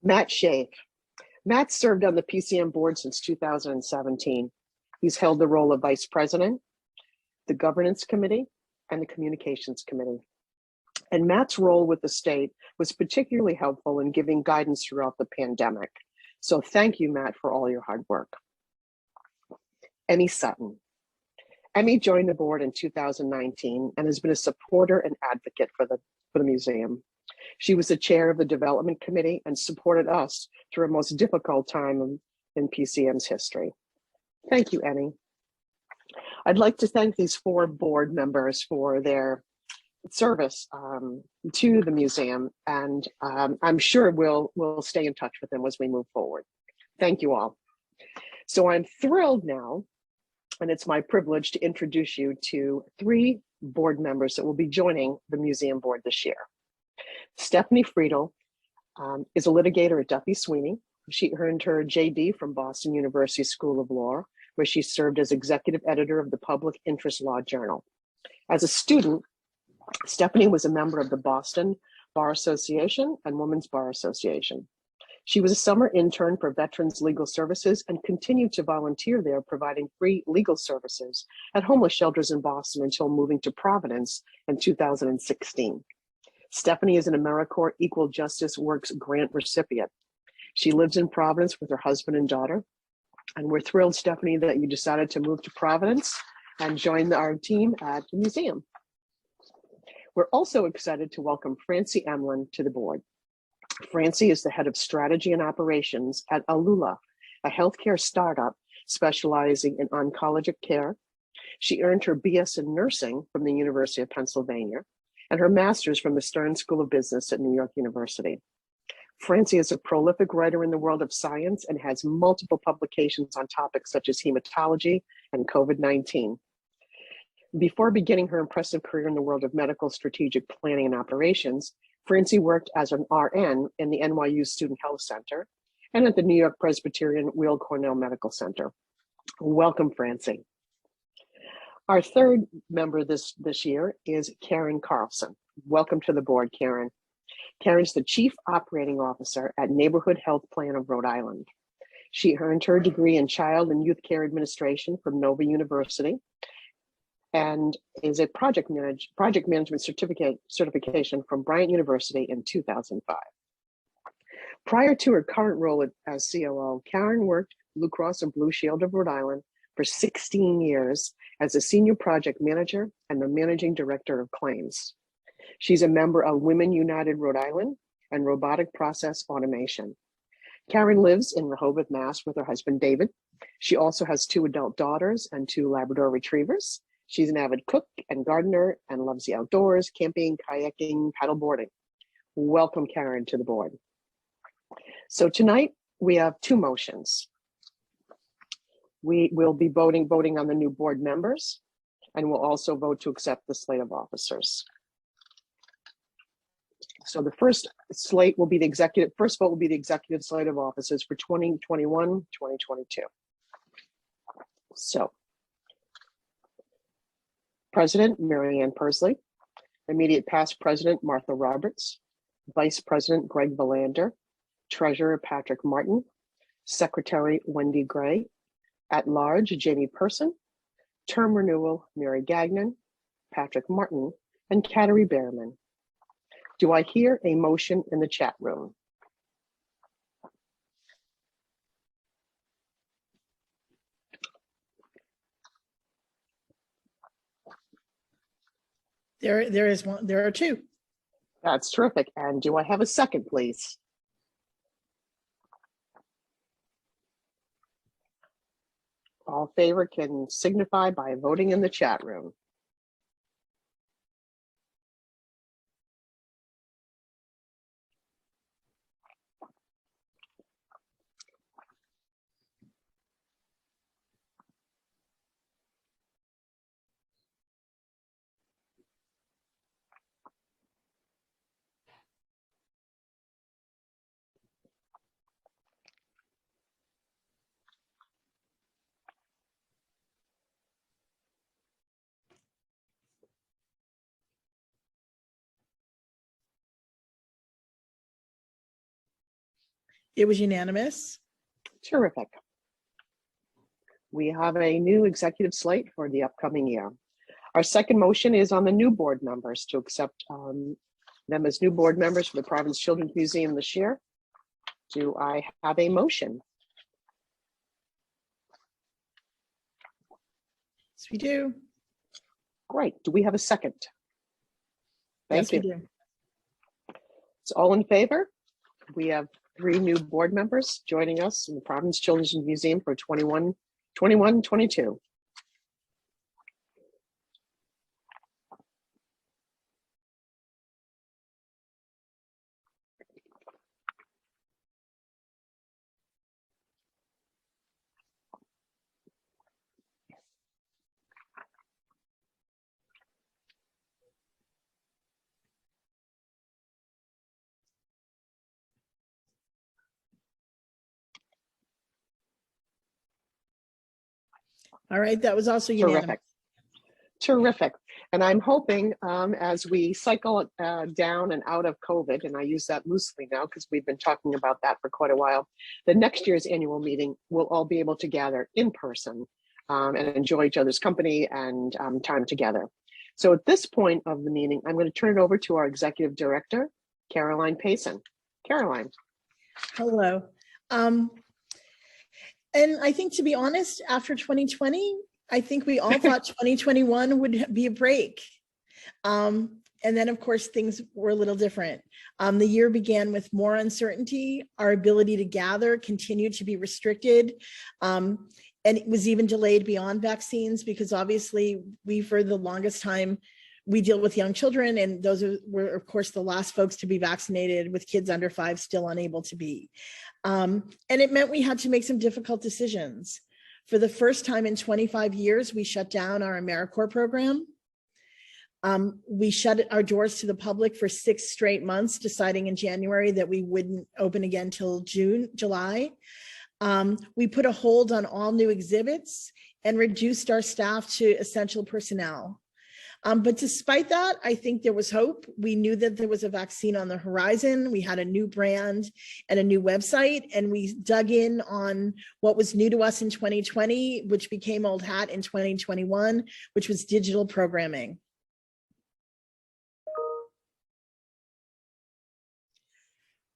Matt Shave. Matt served on the PCM board since 2017. He's held the role of vice president, the governance committee, and the communications committee. And Matt's role with the state was particularly helpful in giving guidance throughout the pandemic. So thank you, Matt, for all your hard work. Emmy Sutton. Emmy joined the board in 2019 and has been a supporter and advocate for the museum. She was the chair of the development committee and supported us through a most difficult time in PCM's history. Thank you, Emmy. I'd like to thank these 4 board members for their service to the museum, and I'm sure we'll stay in touch with them as we move forward. Thank you all. So I'm thrilled now, and it's my privilege to introduce you to 3 board members that will be joining the museum board this year. Stephanie Friedl is a litigator at Duffy Sweeney. She earned her JD from Boston University School of Law, where she served as executive editor of the Public Interest Law Journal. As a student, Stephanie was a member of the Boston Bar Association and Women's Bar Association. She was a summer intern for Veterans Legal Services and continued to volunteer there, providing free legal services at homeless shelters in Boston until moving to Providence in 2016. Stephanie is an AmeriCorps Equal Justice Works grant recipient. She lives in Providence with her husband and daughter. And we're thrilled, Stephanie, that you decided to move to Providence and join our team at the museum. We're also excited to welcome Francie Emlin to the board. Francie is the head of strategy and operations at Alula, a healthcare startup specializing in oncologic care. She earned her BS in nursing from the University of Pennsylvania and her master's from the Stern School of Business at New York University. Francie is a prolific writer in the world of science and has multiple publications on topics such as hematology and COVID-19. Before beginning her impressive career in the world of medical strategic planning and operations, Francie worked as an RN in the NYU Student Health Center and at the New York Presbyterian Weill Cornell Medical Center. Welcome, Francie. Our third member this year is Karen Carlson. Welcome to the board, Karen. Karen's the Chief Operating Officer at Neighborhood Health Plan of Rhode Island. She earned her degree in Child and Youth Care Administration from Nova University and is a project management certification from Bryant University in 2005. Prior to her current role as COO, Karen worked Blue Cross and Blue Shield of Rhode Island for 16 years as a senior project manager and the managing director of claims. She's a member of Women United Rhode Island and Robotic Process Automation. Karen lives in Rehoboth, Mass. With her husband, David. She also has 2 adult daughters and 2 Labrador retrievers. She's an avid cook and gardener and loves the outdoors, camping, kayaking, paddleboarding. Welcome, Karen, to the board. So tonight we have 2 motions. We will be voting on the new board members, and we'll also vote to accept the slate of officers. So the first vote will be the executive slate of officers for 2021, 2022. So, President, Mary Ann Persley. Immediate past President, Martha Roberts. Vice President, Greg Valander. Treasurer, Patrick Martin. Secretary, Wendy Gray. At large, Jamie Person. Term renewal, Mary Gagnon, Patrick Martin, and Kateri Behrman. Do I hear a motion in the chat room? There is one. There are 2. That's terrific. And do I have a second, please? All in favor can signify by voting in the chat room. It was unanimous. Terrific. We have a new executive slate for the upcoming year. Our second motion is on the new board members to accept them as new board members for the Providence Children's Museum this year. Do I have a motion? Yes, we do. Great. Do we have a second? Thank Yes, you. we do. It's all in favor. We have 3 new board members joining us in the Providence Children's Museum for 21-22. All right, that was also unanimous. Terrific. Terrific. And I'm hoping as we cycle down and out of COVID, and I use that loosely now because we've been talking about that for quite a while, the next year's annual meeting, we'll all be able to gather in person and enjoy each other's company and time together. So at this point of the meeting, I'm going to turn it over to our executive director, Caroline Payson. Caroline. Hello. And I think, to be honest, after 2020, I think we all thought 2021 would be a break. And then, of course, things were a little different. The year began with more uncertainty. Our ability to gather continued to be restricted. And it was even delayed beyond vaccines because obviously we, for the longest time, we deal with young children, and those were, of course, the last folks to be vaccinated, with kids under 5 still unable to be. And it meant we had to make some difficult decisions. For the first time in 25 years, we shut down our AmeriCorps program. We shut our doors to the public for 6 straight months, deciding in January that we wouldn't open again till July. We put a hold on all new exhibits and reduced our staff to essential personnel. But despite that, I think there was hope. We knew that there was a vaccine on the horizon. We had a new brand and a new website, and we dug in on what was new to us in 2020, which became old hat in 2021, which was digital programming.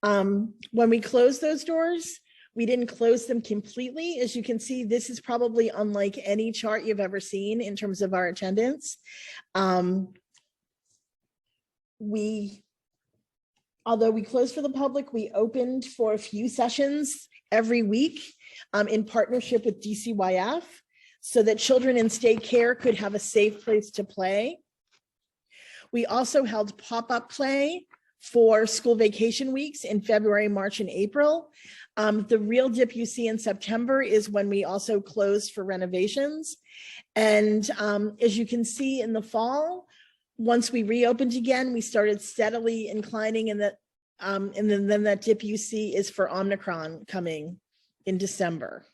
When we closed those doors, we didn't close them completely. As you can see, this is probably unlike any chart you've ever seen in terms of our attendance. Although we closed for the public, we opened for a few sessions every week in partnership with DCYF so that children in state care could have a safe place to play. We also held pop-up play for school vacation weeks in February, March, and April. The real dip you see in September is when we also closed for renovations. And as you can see in the fall, once we reopened again, we started steadily inclining, and then that dip you see is for Omicron coming in December.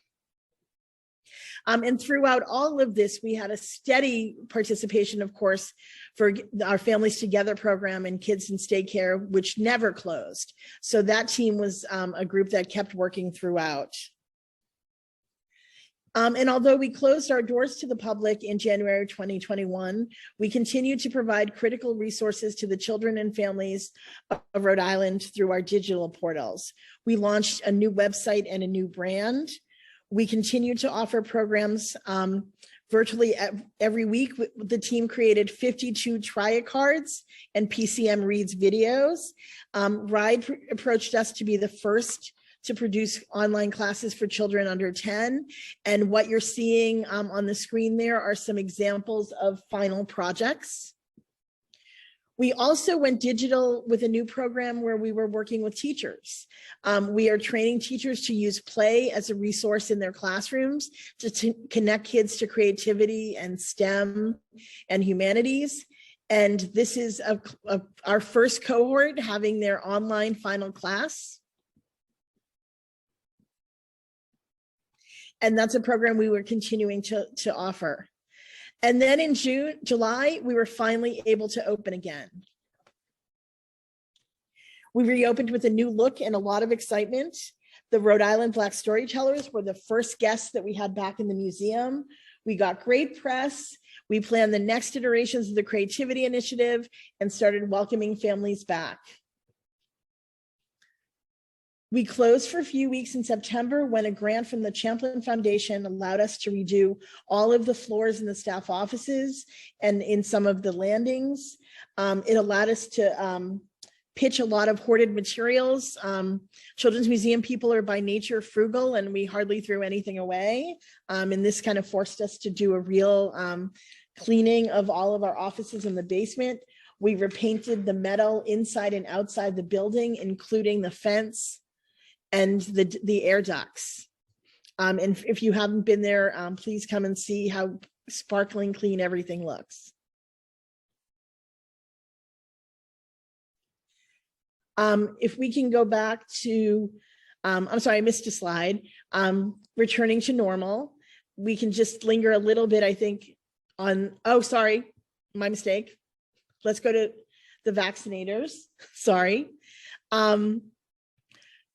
And throughout all of this, we had a steady participation, of course, for our Families Together program and Kids in State Care, which never closed. So that team was a group that kept working throughout. And although we closed our doors to the public in January 2021, we continue to provide critical resources to the children and families of Rhode Island through our digital portals. We launched a new website and a new brand. We continue to offer programs virtually every week. The team created 52 Triad cards and PCM Reads videos. RIDE approached us to be the first to produce online classes for children under 10. And what you're seeing on the screen there are some examples of final projects. We also went digital with a new program where we were working with teachers. We are training teachers to use play as a resource in their classrooms to connect kids to creativity and STEM and humanities. And this is our first cohort having their online final class. And that's a program we were continuing to offer. And then in July, we were finally able to open again. We reopened with a new look and a lot of excitement. The Rhode Island Black Storytellers were the first guests that we had back in the museum. We got great press. We planned the next iterations of the Creativity Initiative and started welcoming families back. We closed for a few weeks in September when a grant from the Champlain Foundation allowed us to redo all of the floors in the staff offices and in some of the landings. It allowed us to pitch a lot of hoarded materials. Children's Museum people are by nature frugal, and we hardly threw anything away. And this kind of forced us to do a real cleaning of all of our offices in the basement. We repainted the metal inside and outside the building, including the fence and the air ducts. And if you haven't been there, please come and see how sparkling clean everything looks. If we can go back to, I'm sorry, I missed a slide, returning to normal. We can just linger a little bit, I think, on, oh, sorry, my mistake. Let's go to the vaccinators, sorry.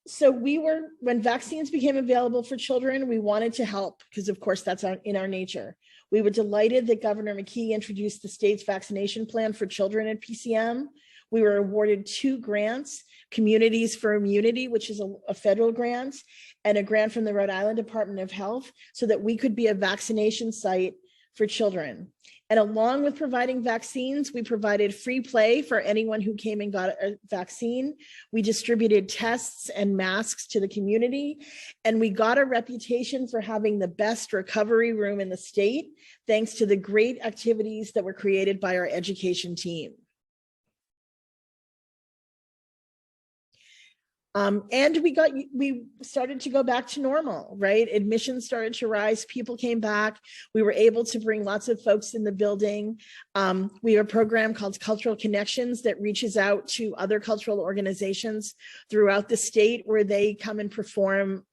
So when vaccines became available for children, we wanted to help because of course that's in our nature. We were delighted that Governor McKee introduced the state's vaccination plan for children at PCM. We were awarded 2 grants, Communities for Immunity, which is a federal grant, and a grant from the Rhode Island Department of Health so that we could be a vaccination site for children. And along with providing vaccines, we provided free play for anyone who came and got a vaccine. We distributed tests and masks to the community, and we got a reputation for having the best recovery room in the state, thanks to the great activities that were created by our education team. And we started to go back to normal, right? Admissions started to rise, people came back. We were able to bring lots of folks in the building. We have a program called Cultural Connections that reaches out to other cultural organizations throughout the state where they come and perform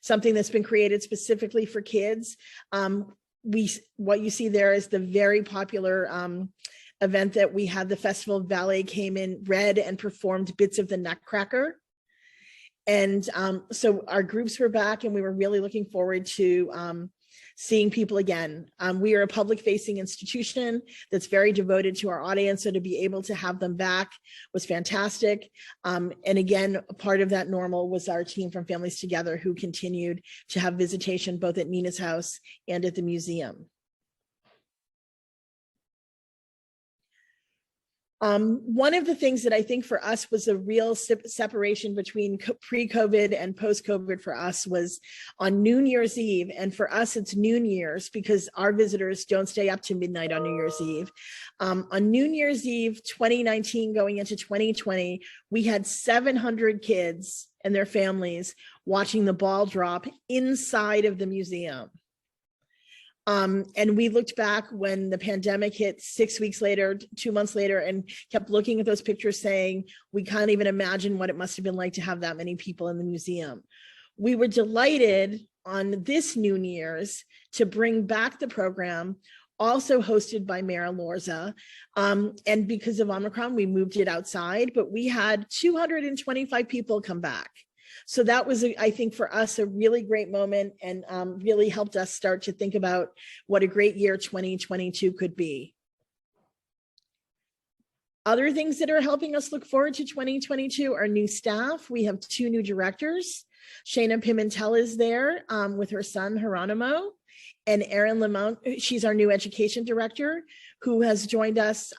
something that's been created specifically for kids. What you see there is the very popular event that we had. The Festival of Ballet came in, read and performed bits of the Nutcracker. And so our groups were back and we were really looking forward to seeing people again. We are a public facing institution that's very devoted to our audience. So to be able to have them back was fantastic. And again, a part of that normal was our team from Families Together who continued to have visitation both at Nina's house and at the museum. One of the things that I think for us was a real separation between pre-COVID and post-COVID for us was on New Year's Eve. And for us, it's Noon Year's because our visitors don't stay up to midnight on New Year's Eve. On New Year's Eve, 2019 going into 2020, we had 700 kids and their families watching the ball drop inside of the museum. And we looked back when the pandemic hit 6 weeks later, 2 months later, and kept looking at those pictures saying, we can't even imagine what it must have been like to have that many people in the museum. We were delighted on this New Year's to bring back the program, also hosted by Mayor Lorza. And because of Omicron, we moved it outside, but we had 225 people come back. So that was, I think, for us, a really great moment and really helped us start to think about what a great year 2022 could be. Other things that are helping us look forward to 2022 are new staff. We have 2 new directors. Shana Pimentel is there with her son, Geronimo, and Erin Lamont, she's our new education director, who has joined us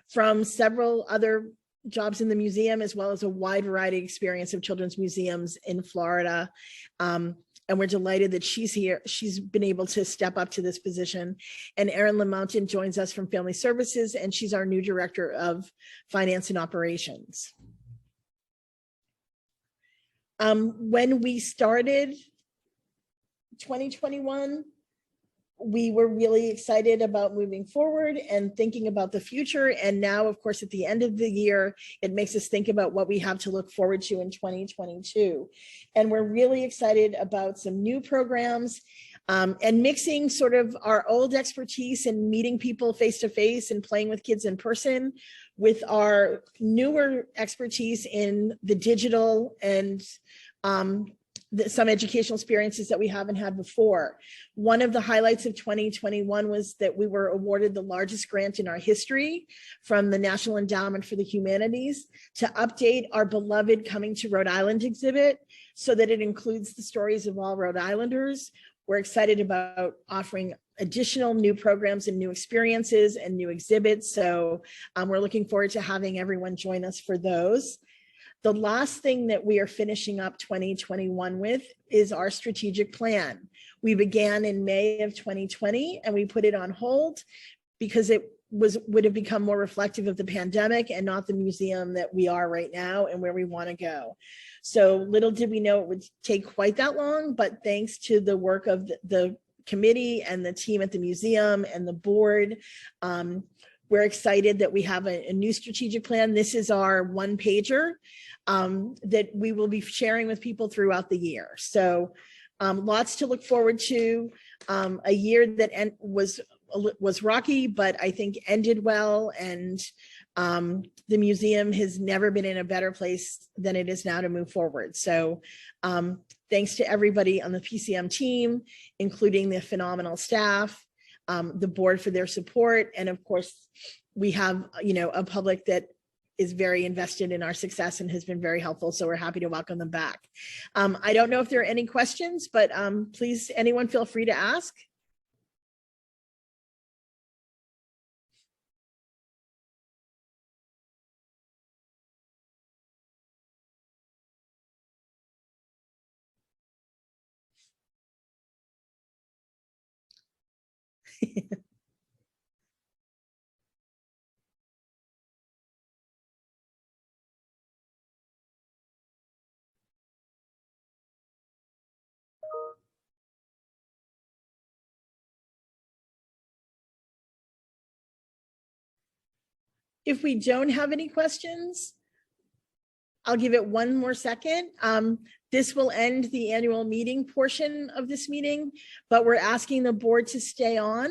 from several other jobs in the museum, as well as a wide variety of experience of children's museums in Florida. And we're delighted that she's here. She's been able to step up to this position. And Erin Lamountain joins us from Family Services, and she's our new director of finance and operations. When we started 2021, we were really excited about moving forward and thinking about the future. And now, of course, at the end of the year, it makes us think about what we have to look forward to in 2022. And we're really excited about some new programs and mixing sort of our old expertise and meeting people face to face and playing with kids in person with our newer expertise in the digital and some educational experiences that we haven't had before. One of the highlights of 2021 was that we were awarded the largest grant in our history from the National Endowment for the Humanities to update our beloved Coming to Rhode Island exhibit so that it includes the stories of all Rhode Islanders. We're excited about offering additional new programs and new experiences and new exhibits. So we're looking forward to having everyone join us for those. The last thing that we are finishing up 2021 with is our strategic plan. We began in May of 2020 and we put it on hold because it would have become more reflective of the pandemic and not the museum that we are right now and where we want to go. So little did we know it would take quite that long, but thanks to the work of the committee and the team at the museum and the board, we're excited that we have a new strategic plan. This is our one pager that we will be sharing with people throughout the year. So lots to look forward to. A year that was rocky, but I think ended well. And the museum has never been in a better place than it is now to move forward. So thanks to everybody on the PCM team, including the phenomenal staff, the board for their support. And of course, we have, a public that is very invested in our success and has been very helpful. So we're happy to welcome them back. I don't know if there are any questions, but please, anyone feel free to ask. If we don't have any questions, I'll give it one more second. This will end the annual meeting portion of this meeting, but we're asking the board to stay on.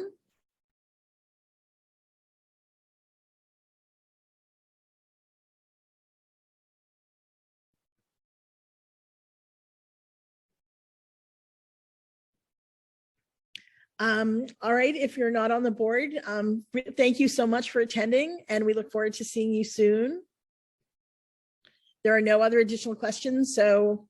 All right, if you're not on the board, thank you so much for attending, and we look forward to seeing you soon. There are no other additional questions, so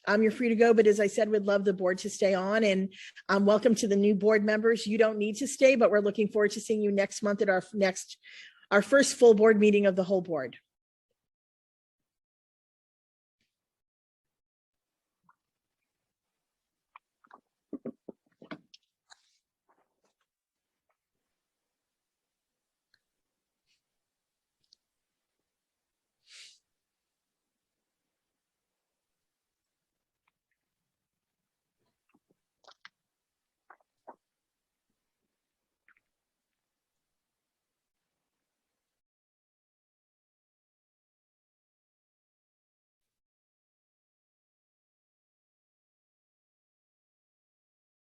you're free to go, but as I said, we'd love the board to stay on, and welcome to the new board members. You don't need to stay, but we're looking forward to seeing you next month at our first full board meeting of the whole board.